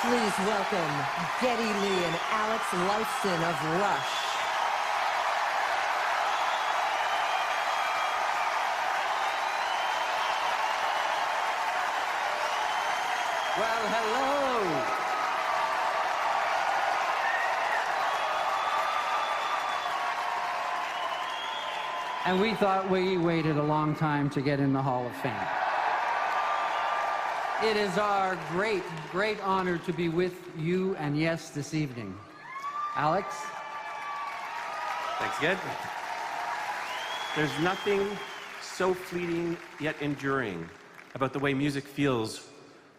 Please welcome Geddy Lee and Alex Lifeson of Rush. Well, hello. And we thought we waited a long time to get in the Hall of Fame. It is our great, great honor to be with you and Yes this evening. Alex? Thanks, Ged. There's nothing so fleeting yet enduring about the way music feels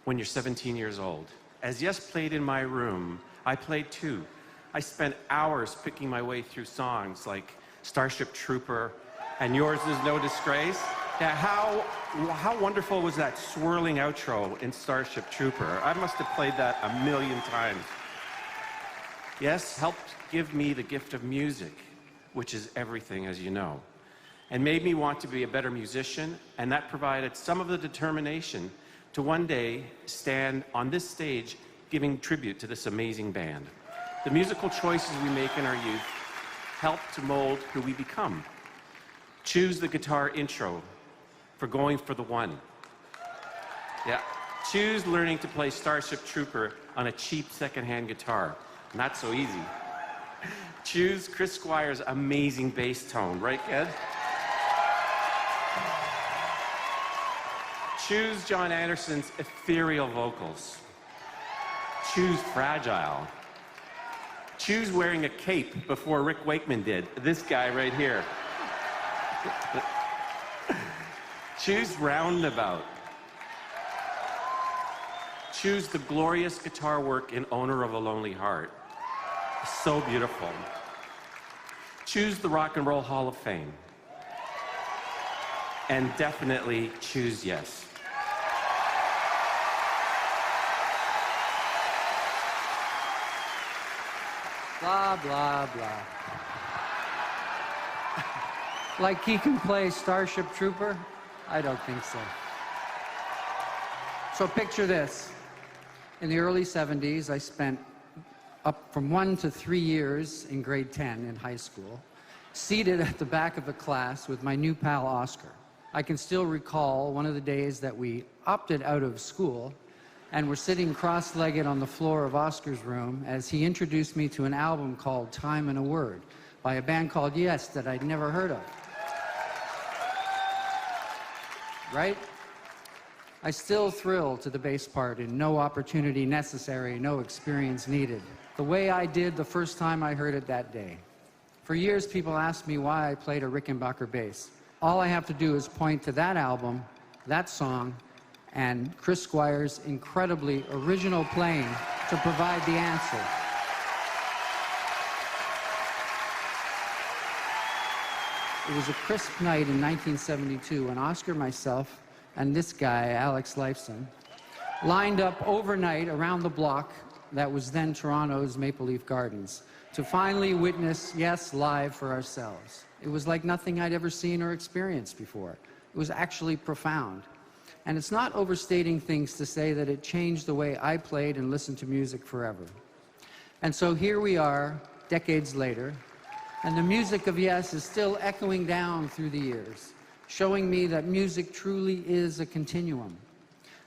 when you're 17 years old. As Yes played in my room, I played too. I spent hours picking my way through songs like Starship Trooper and Yours Is No Disgrace. Yeah, how wonderful was that swirling outro in Starship Trooper? I must have played that a million times. Yes helped give me the gift of music, which is everything, as you know, and made me want to be a better musician, and that provided some of the determination to one day stand on this stage giving tribute to this amazing band. The musical choices we make in our youth help to mold who we become. Choose the guitar intro for going for the one. Yeah. Choose learning to play Starship Trooper on a cheap secondhand guitar. Not so easy. Choose Chris Squire's amazing bass tone, right, Ed? Choose John Anderson's ethereal vocals. Choose Fragile. Choose wearing a cape before Rick Wakeman did. This guy right here. Choose Roundabout. Choose the glorious guitar work in Owner of a Lonely Heart. So beautiful. Choose the Rock and Roll Hall of Fame. And definitely choose Yes. Blah, blah, blah. Like he can play Starship Trooper? I don't think so. So picture this. In the early 70s, I spent up from 1 to 3 years in grade 10 in high school, seated at the back of the class with my new pal, Oscar. I can still recall one of the days that we opted out of school and were sitting cross-legged on the floor of Oscar's room as he introduced me to an album called Time and a Word by a band called Yes that I'd never heard of. Right? I still thrill to the bass part in No Opportunity Necessary, No Experience Needed, the way I did the first time I heard it that day. For years, people asked me why I played a Rickenbacker bass. All I have to do is point to that album, that song, and Chris Squire's incredibly original playing to provide the answer. It was a crisp night in 1972 when Oscar, myself, and this guy, Alex Lifeson, lined up overnight around the block that was then Toronto's Maple Leaf Gardens to finally witness Yes live for ourselves. It was like nothing I'd ever seen or experienced before. It was actually profound. And it's not overstating things to say that it changed the way I played and listened to music forever. And so here we are, decades later, and the music of Yes is still echoing down through the years, showing me that music truly is a continuum.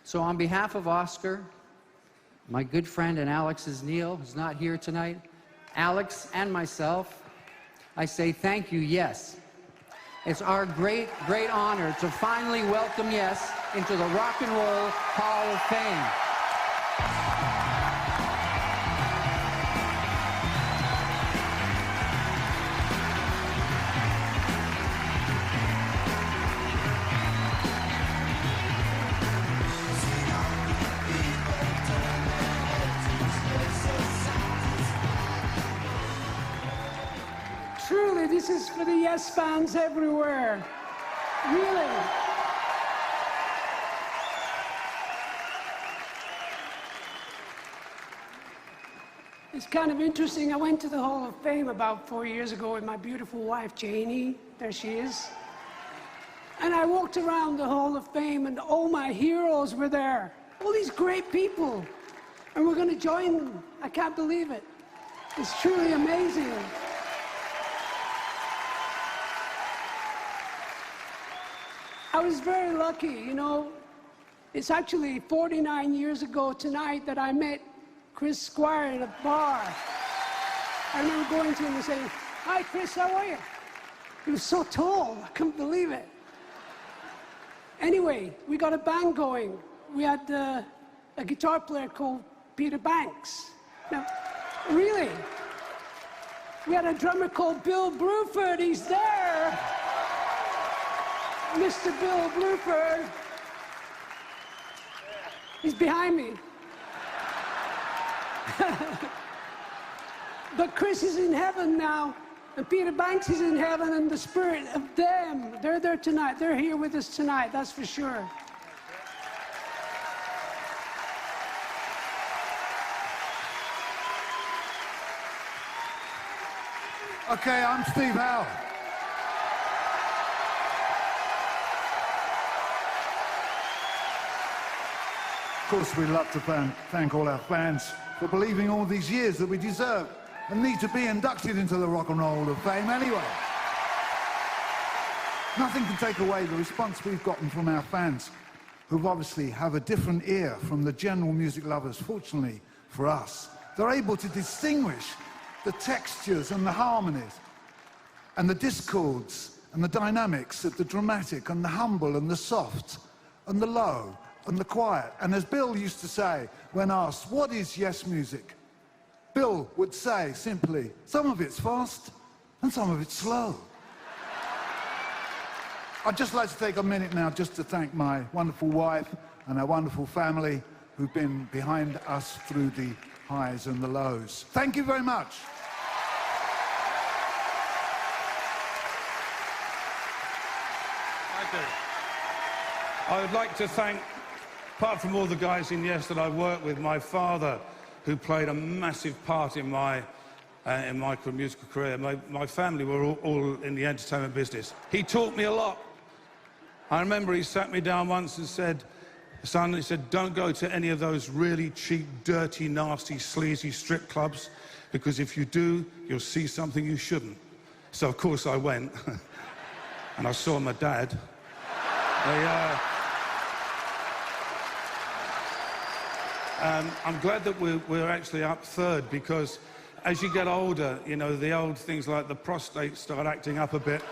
So on behalf of Oscar, my good friend and Alex's Neil, who's not here tonight, Alex and myself, I say thank you, Yes. It's our great, great honor to finally welcome Yes into the Rock and Roll Hall of Fame. Truly, this is for the Yes fans everywhere. Really. It's kind of interesting. I went to the Hall of Fame about 4 years ago with my beautiful wife, Janie. There she is. And I walked around the Hall of Fame, and all my heroes were there. All these great people. and we're going to join them. I can't believe it. It's truly amazing. I was very lucky, you know. It's actually 49 years ago tonight that I met Chris Squire at a bar. I remember going to him and saying, "Hi, Chris, how are you?" He was so tall, I couldn't believe it. Anyway, we got a band going. We had a guitar player called Peter Banks. Now, really, we had a drummer called Bill Bruford. He's there. Mr. Bill Bruford. He's behind me. But Chris is in heaven now, and Peter Banks is in heaven, and the spirit of them, they're there tonight. They're here with us tonight, that's for sure. Okay, I'm Steve Howe. Of course, we'd love to thank all our fans for believing all these years that we deserve and need to be inducted into the Rock and Roll Hall of Fame anyway. Nothing can take away the response we've gotten from our fans, who obviously have a different ear from the general music lovers. Fortunately for us, they're able to distinguish the textures and the harmonies and the discords and the dynamics of the dramatic and the humble and the soft and the low and the quiet. And as Bill used to say when asked, "What is Yes music?" Bill would say simply, "Some of it's fast and some of it's slow." I'd just like to take a minute now just to thank my wonderful wife and our wonderful family who've been behind us through the highs and the lows. Thank you very much. I would like to thank, apart from all the guys in Yes that I worked with, my father, who played a massive part in my musical career. My family were all in the entertainment business. He taught me a lot. I remember he sat me down once and said, "Son," he said, "don't go to any of those really cheap, dirty, nasty, sleazy strip clubs, because if you do, you'll see something you shouldn't." So, of course, I went, and I saw my dad. I'm glad that we're actually up third, because as you get older, you know, the old things like the prostate start acting up a bit,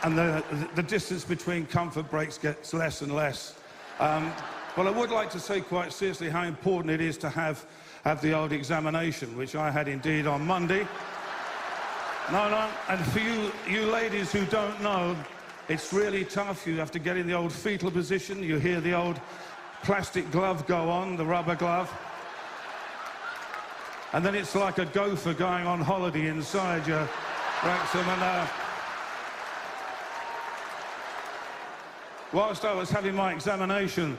and the distance between comfort breaks gets less and less. Well, I would like to say quite seriously how important it is to have the old examination, which I had indeed on Monday. No, and for you ladies who don't know, it's really tough. You have to get in the old fetal position. You hear the old plastic glove go on, the rubber glove. And then it's like a gopher going on holiday inside your rectum. And whilst I was having my examination,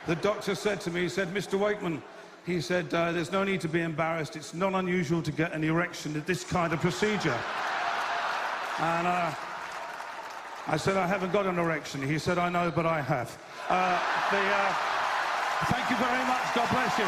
the doctor said to me, he said, "Mr. Wakeman," he said, "there's no need to be embarrassed. It's not unusual to get an erection at this kind of procedure." And I said, "I haven't got an erection." He said, "I know, but I have." Thank you very much. God bless you.